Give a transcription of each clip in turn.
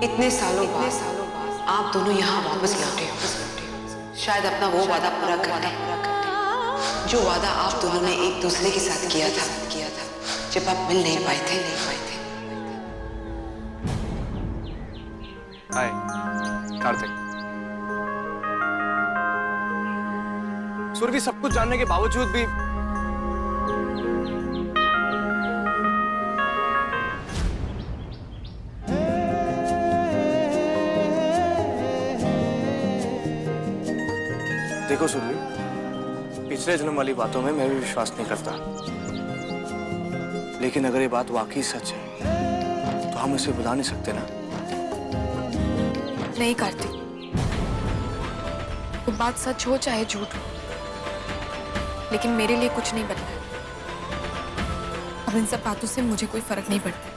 इतने सालों बाद आप दोनों यहाँ वापस लौटे हो, शायद अपना वो वादा पूरा करने, जो वादा आप दोनों ने एक दूसरे के साथ किया था जब आप मिल नहीं पाए थे। हाय कार्तिक। सुरभि सब कुछ जानने के बावजूद भी देखो सुरभि, पिछले जन्म वाली बातों में मैं भी विश्वास नहीं करता, लेकिन अगर ये बात वाकई सच है तो हम इसे भुला नहीं सकते ना। नहीं कार्तिक, वो बात सच हो चाहे झूठ हो, लेकिन मेरे लिए कुछ नहीं बदला है। अब इन सब बातों से मुझे कोई फर्क नहीं पड़ता।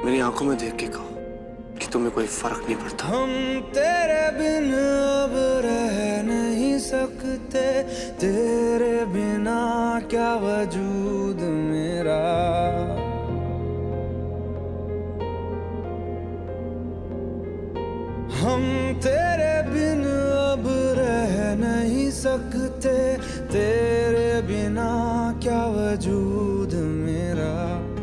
मेरी आंखों में देख के कहो कि तुम्हें कोई फर्क नहीं पड़ता। हम तेरे बिन अब रह नहीं सकते, तेरे बिना क्या वजूद मेरा। हम तेरे बिन अब रह नहीं सकते, तेरे बिना क्या वजूद मेरा।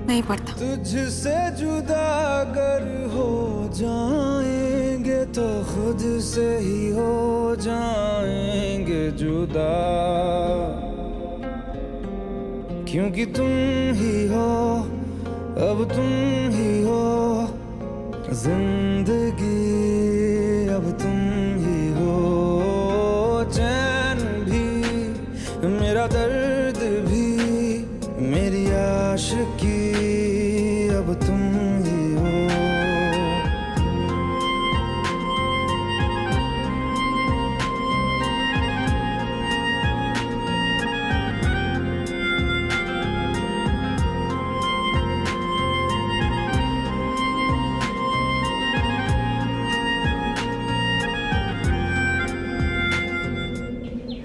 नहीं पड़ता। तुझसे जुदा अगर हो जाएंगे तो खुद से ही हो जाएंगे जुदा, क्योंकि तुम ही हो, अब तुम ही हो जिंदगी, अब तुम ही हो चैन भी, मेरा दर्द भी, मेरी आशिकी, अब तुम ही हो।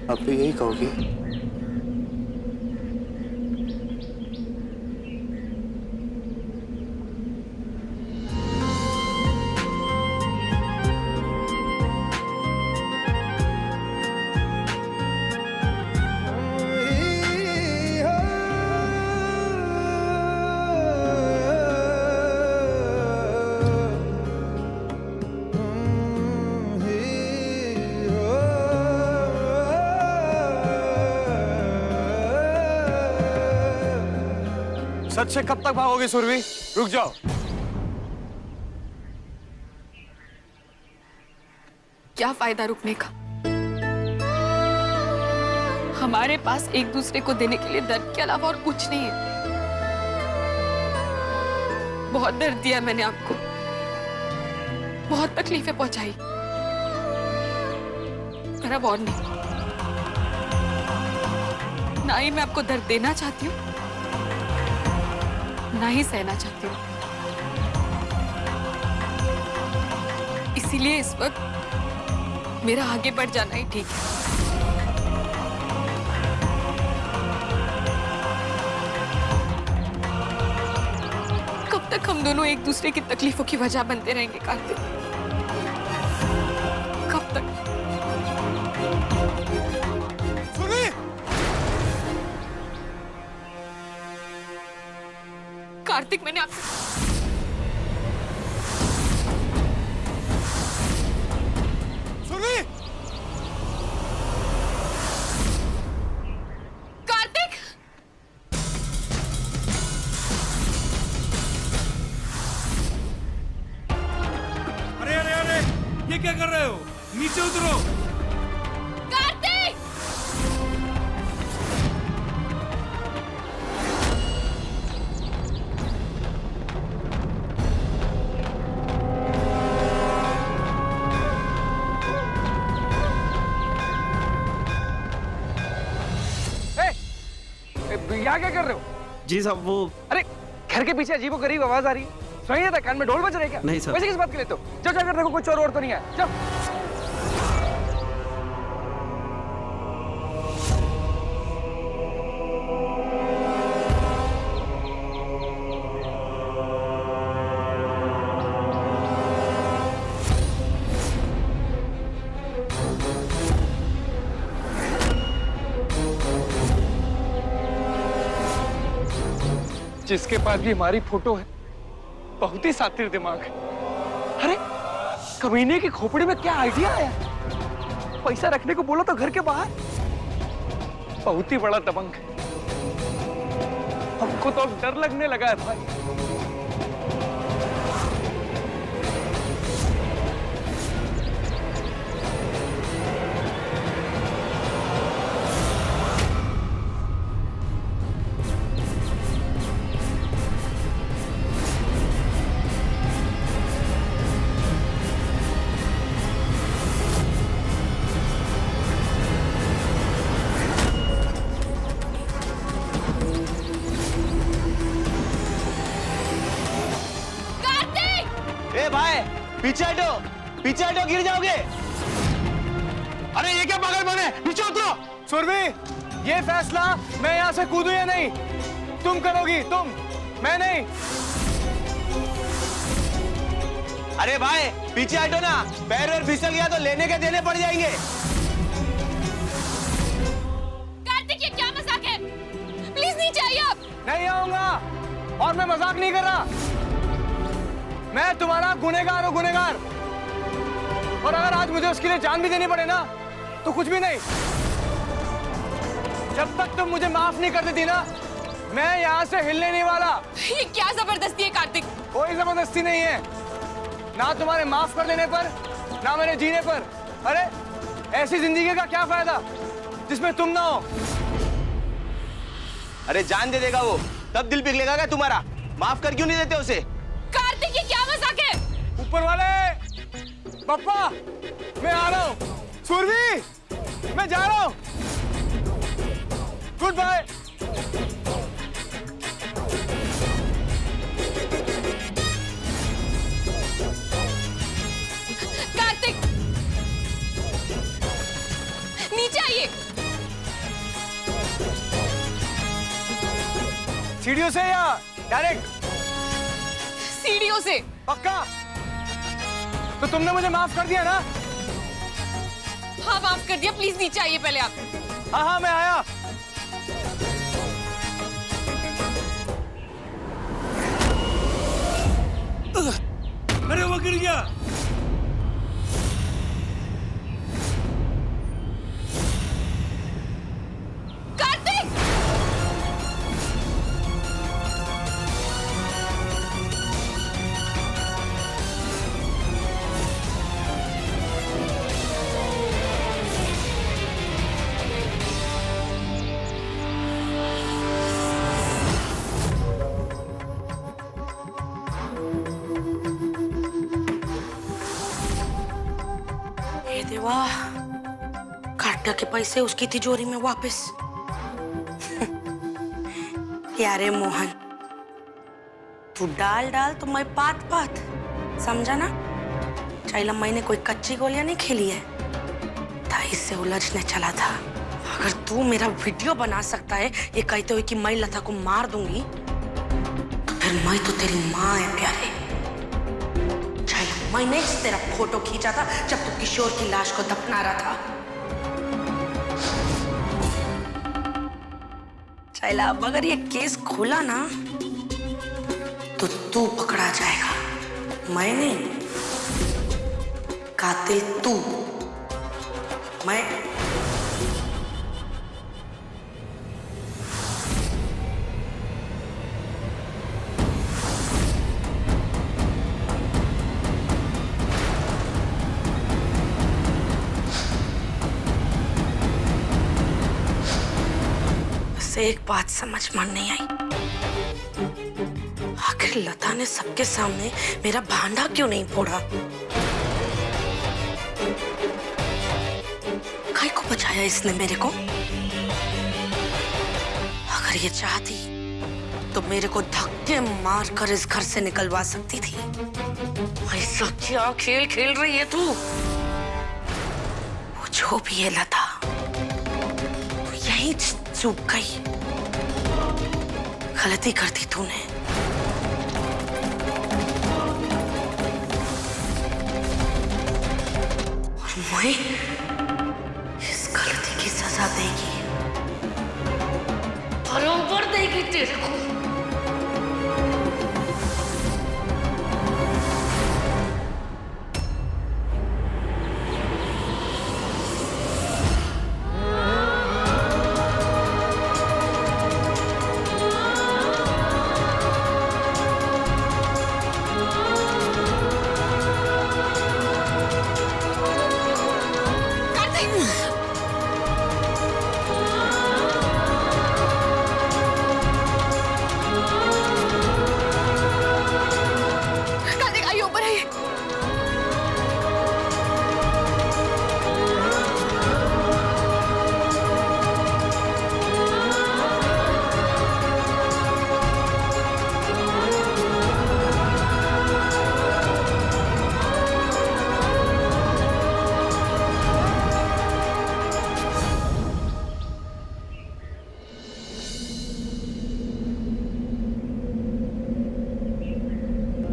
अब भी यही कहोगी? सच से कब तक भागोगे सुरभि? रुक जाओ। क्या फायदा रुकने का? हमारे पास एक दूसरे को देने के लिए दर्द के अलावा और कुछ नहीं है। बहुत दर्द दिया मैंने आपको, बहुत तकलीफें पहुंचाई, पर अब और नहीं। ना ही मैं आपको दर्द देना चाहती हूँ, ना ही सहना चाहती हूँ। इसीलिए इस वक्त मेरा आगे बढ़ जाना ही ठीक है। कब तक हम दोनों एक दूसरे की तकलीफों की वजह बनते रहेंगे कार्तिक? कब तक? कार्तिक, मैंने आपसे सुरभि! कार्तिक! अरे अरे अरे, ये क्या कर रहे हो? नीचे उतरो। कार्तिक! यहाँ क्या कर रहे हो? जी साहब, वो अरे घर के पीछे अजीबोगरीब आवाज आ रही है। सुनाई देता कान में ढोल बज रहे क्या? नहीं सर। वैसे किस बात के लिए तो? चल जाकर देखो कोई चोर वोर तो नहीं है। चल। जिसके पास भी हमारी फोटो है बहुत ही सातिर दिमाग है। अरे कमीने की खोपड़ी में क्या आइडिया आया? पैसा रखने को बोलो तो घर के बाहर। बहुत ही बड़ा दबंग है। हमको तो अब डर लगने लगा है भाई। पीछे हटो, पीछे हटो, गिर जाओगे। अरे ये क्या पागलपन है? नीचे उतरो। सुरभि, ये फैसला मैं यहाँ से कूदूं या नहीं तुम करोगी, तुम, मैं नहीं। अरे भाई पीछे हटो ना, पैर वैर फिसल गया तो लेने के देने पड़ जाएंगे। कार्तिक ये क्या मजाक है? प्लीज नीचे आइए आप। नहीं आऊंगा और मैं मजाक नहीं कर रहा। मैं तुम्हारा गुनहगार हूं, गुनहगार। और अगर आज मुझे उसके लिए जान भी देनी पड़े ना तो कुछ भी नहीं। जब तक तुम मुझे माफ नहीं कर देती ना मैं यहाँ से हिलने नहीं वाला। ये क्या जबरदस्ती है कार्तिक? कोई जबरदस्ती नहीं है, ना तुम्हारे माफ कर देने पर ना मेरे जीने पर। अरे ऐसी जिंदगी का क्या फायदा जिसमें तुम ना हो। अरे जान दे देगा वो तब दिल पिघलेगा क्या तुम्हारा? माफ कर क्यों नहीं देते उसे? कार्तिक ये क्या मजाक है? ऊपर वाले पप्पा मैं आ रहा हूँ। सुरभि मैं जा रहा हूँ। Good bye. कार्तिक नीचे आइए। सीढ़ियों से या डायरेक्ट? सीढ़ियों से। पक्का? तो तुमने मुझे माफ कर दिया ना? हाँ माफ कर दिया। प्लीज नीचे आइए पहले आप। हाँ हाँ मैं आया। अरे वो गिर गया। कार्तिक देवा, काटना के पैसे उसकी तिजोरी में वापस। यारे मोहन, तू डाल डाल तो मैं पात पात, समझा ना? चाइला मैंने कोई कच्ची गोलियां नहीं खेली है, था इससे उलझने चला था। अगर तू मेरा वीडियो बना सकता है ये कहते हुए कि मैं लता को मार दूंगी तो फिर मैं तो तेरी माँ है प्यारे। मैंने तेरा फोटो खींचा था जब तू किशोर की लाश को दफना रहा था। चैला अब अगर ये केस खुला ना तो तू पकड़ा जाएगा, मैं नहीं। कातिल तू, मैं। एक बात समझ में नहीं आई, आखिर लता ने सबके सामने मेरा भांडा क्यों नहीं फोड़ा? काय को बचाया इसने मेरे को? अगर ये चाहती तो मेरे को धक्के मार कर इस घर से निकलवा सकती थी। ऐसा क्या खेल खेल रही है तू? वो जो भी है लता, तू यहीं चूक गई। गलती कर दी तूने। और मैं इस गलती की सजा देगी, बराबर देगी तेरे को। कार्तिक आइए, ऊपर आइए।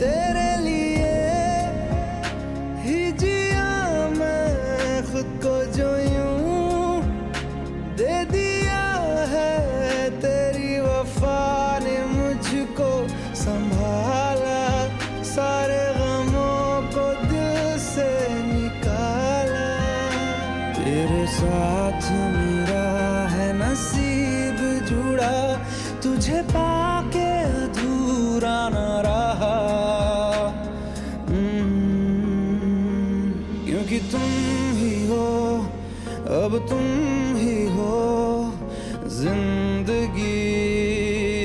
तेरे लिए ही जिया मैं खुद को जो यूं दे दिया है, तेरी वफा ने मुझको संभाला, सारे गमों को दिल से निकाला। तेरे साथ मेरा है नसीब जुड़ा, तुझे पाके अधूरा न रहा। क्योंकि तुम ही हो, अब तुम ही हो जिंदगी,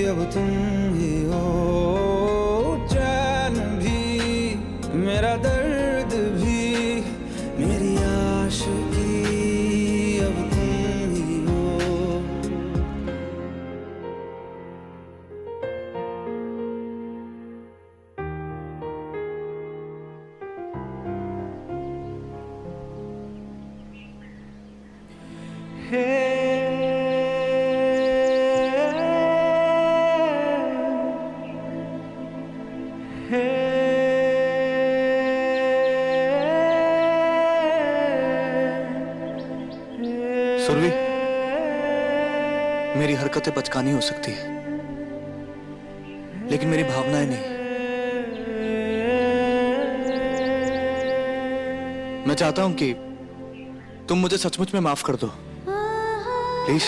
अब तुम ही हो चैन भी, मेरा दर्द भी, मेरी आशिकी, अब तुम ही हो। सुरभि, मेरी हरकतें बचकानी हो सकती है, लेकिन मेरी भावनाएं नहीं। मैं चाहता हूं कि तुम मुझे सचमुच में माफ कर दो, प्लीज।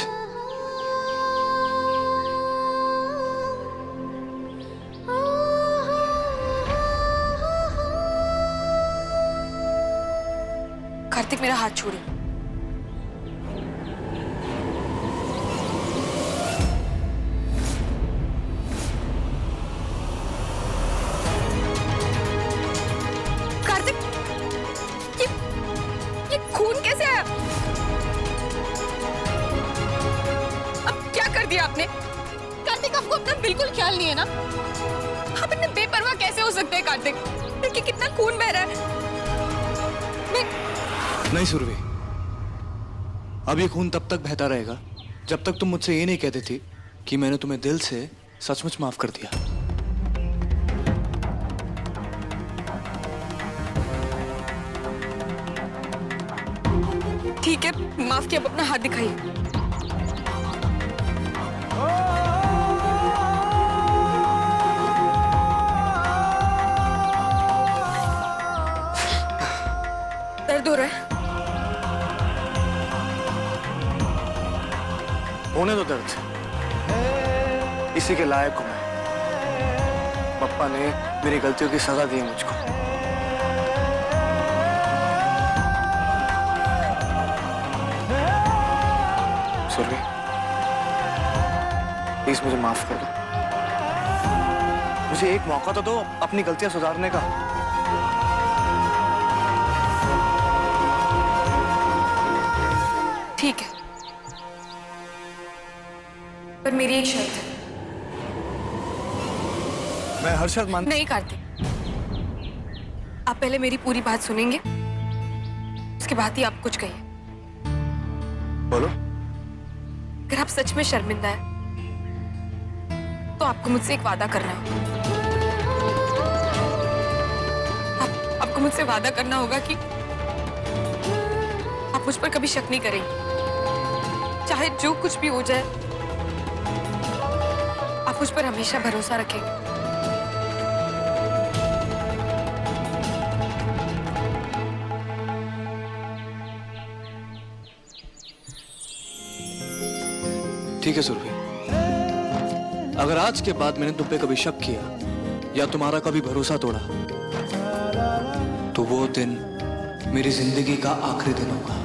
कार्तिक, मेरा हाथ छोड़िए। कार्तिक, ये खून कैसे आया? अब क्या कर दिया आपने? कार्तिक, आपको अपना बिल्कुल ख्याल नहीं है ना? आप इतने बेपरवाह कैसे हो सकते हैं कार्तिक? देखिए कितना खून बह रहा है। नहीं सुरभि, अब ये खून तब तक बहता रहेगा जब तक तुम मुझसे ये नहीं कहती थी कि मैंने तुम्हें दिल से सचमुच माफ कर दिया। ठीक है, माफ किया। अब अपना हाथ दिखाइए। दर्द हो रहा है? होने दो दर्द, इसी के लायक हूं मैं। पप्पा ने मेरी गलतियों की सजा दी है मुझको। सुरभि, प्लीज मुझे माफ कर दो। मुझे एक मौका तो दो अपनी गलतियां सुधारने का। ठीक है, पर मेरी एक शर्त है। मैं हर शर्त मान। नहीं कार्तिक, आप पहले मेरी पूरी बात सुनेंगे, उसके बाद ही आप कुछ कहिए। बोलो। अगर आप सच में शर्मिंदा है तो आपको मुझसे एक वादा करना होगा। आपको मुझसे वादा करना होगा कि आप मुझ पर कभी शक नहीं करेंगे, चाहे जो कुछ भी हो जाए आप मुझ पर हमेशा भरोसा रखेंगे। ठीक है सुरभि, अगर आज के बाद मैंने तुम पे कभी शक किया या तुम्हारा कभी भरोसा तोड़ा तो वो दिन मेरी जिंदगी का आखिरी दिन होगा।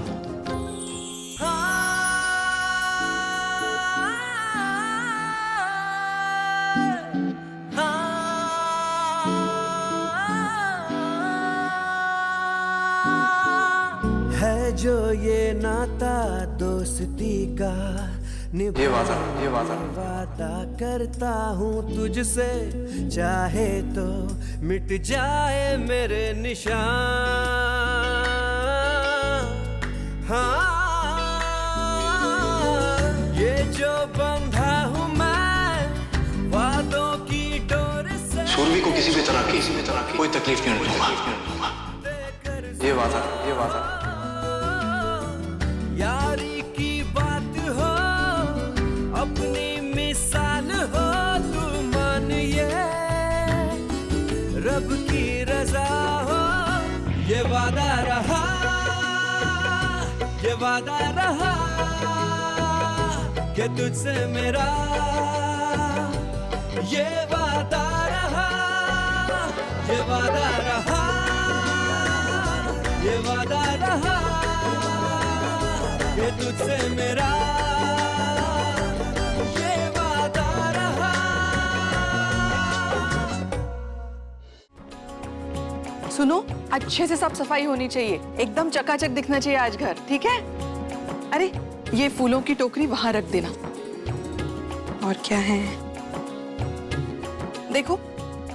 है जो ये नाता दोस्ती का ये वादा वादा करता हूँ तुझसे, चाहे तो मिट जाए मेरे निशान। हाँ, ये जो बंधा हूँ मैं वादों की डोर से। सुरभि को किसी भी तरह की कोई तकलीफ नहीं दूंगा। ये वादा यारी की बात हो, अपनी मिसाल हो, तू मान ये रब की रजा हो। ये वादा रहा कि तुझसे मेरा, ये वादा रहा कि तुझसे मेरा, ये वादा रहा। सुनो, अच्छे से साफ सफाई होनी चाहिए, एकदम चकाचक दिखना चाहिए आज घर, ठीक है? अरे ये फूलों की टोकरी वहां रख देना। और क्या है? देखो,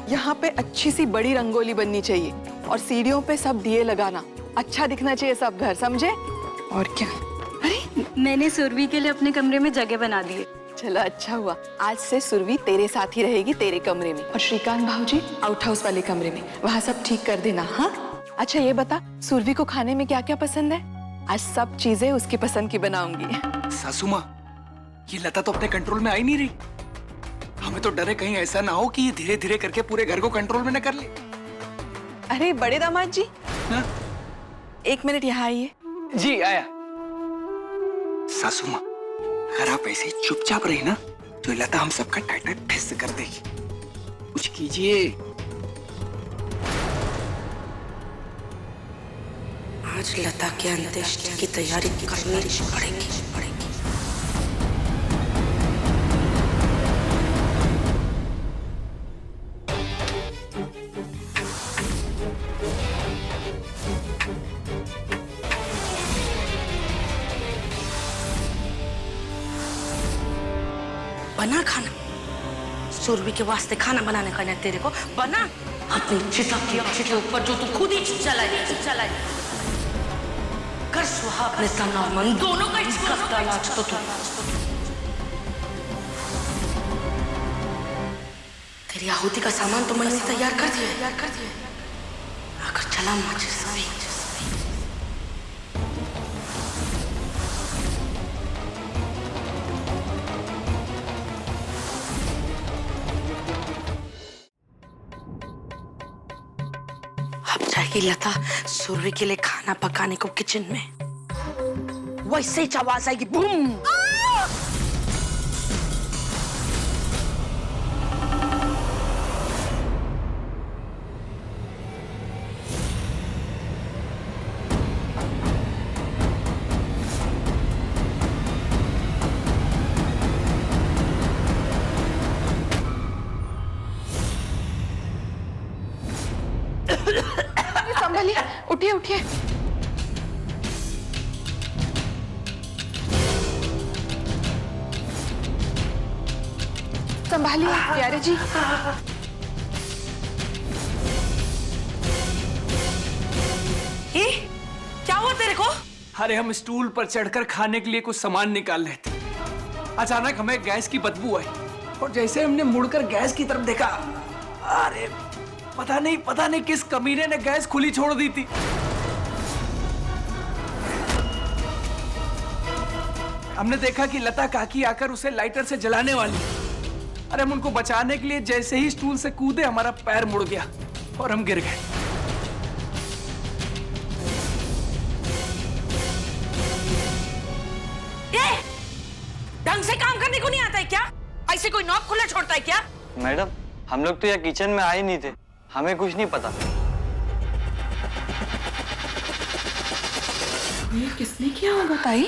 यहाँ पे अच्छी सी बड़ी रंगोली बननी चाहिए और सीढ़ियों पे सब दिए लगाना, अच्छा दिखना चाहिए सब घर, समझे? और क्या? अरे मैंने सुरभि के लिए अपने कमरे में जगह बना दी है। चलो अच्छा हुआ, आज से सुरभि तेरे साथ ही रहेगी, तेरे कमरे में, और श्रीकांत भाऊजी आउट हाउस वाले कमरे में, वहाँ सब ठीक कर देना। हाँ अच्छा, ये बता सुरभि को खाने में क्या क्या पसंद है? आज सब चीजें उसकी पसंद की बनाऊंगी। सासू माँ, ये लता तो अपने कंट्रोल में आ ही नहीं रही। हमें तो डर है कहीं ऐसा ना हो कि ये धीरे धीरे करके पूरे घर को कंट्रोल में न कर ले। अरे बड़े दामाद जी, हाँ? 1 मिनट यहाँ आइए। जी आया। सासू माँ, अगर आप ऐसे चुपचाप रही ना तो लता हम सबका टाइट फिस कर देगी। कुछ कीजिए। आज लता की अंत्येष्टि की तैयारी करनी पड़ेगी। बना खाना, सुरभि के वास्ते खाना बनाने का नहीं तेरे को, बना। अपनी चिता के ऊपर जो तू खुद ही चलाई कर सुहा अपने तन और मन दोनों का कर डाला आज तो तू। तेरी आहुति का सामान तो मैंने तैयार कर दिया। अगर चला मुझे सही। अब जाएगी लता सुरभि के लिए खाना पकाने को किचन में, वैसे ही आवाज आएगी बूम। संभालिए, उठिए उठिए। संभालिए प्यारे जी। हुआ तेरे को? अरे हम स्टूल पर चढ़कर खाने के लिए कुछ सामान निकाल रहे थे। अचानक हमें गैस की बदबू आई और जैसे हमने मुड़कर गैस की तरफ देखा, अरे पता नहीं किस कमीने ने गैस खुली छोड़ दी थी। हमने देखा कि लता काकी आकर उसे लाइटर से जलाने वाली। अरे हम उनको बचाने के लिए जैसे ही स्टूल से कूदे, हमारा पैर मुड़ गया और हम गिर गए। ढंग से काम करने को नहीं आता है क्या? ऐसे कोई नॉब खुला छोड़ता है क्या? मैडम, हम लोग तो यहाँ किचन में आए नहीं थे, हमें कुछ नहीं पता। ये किसने किया होगा ताई?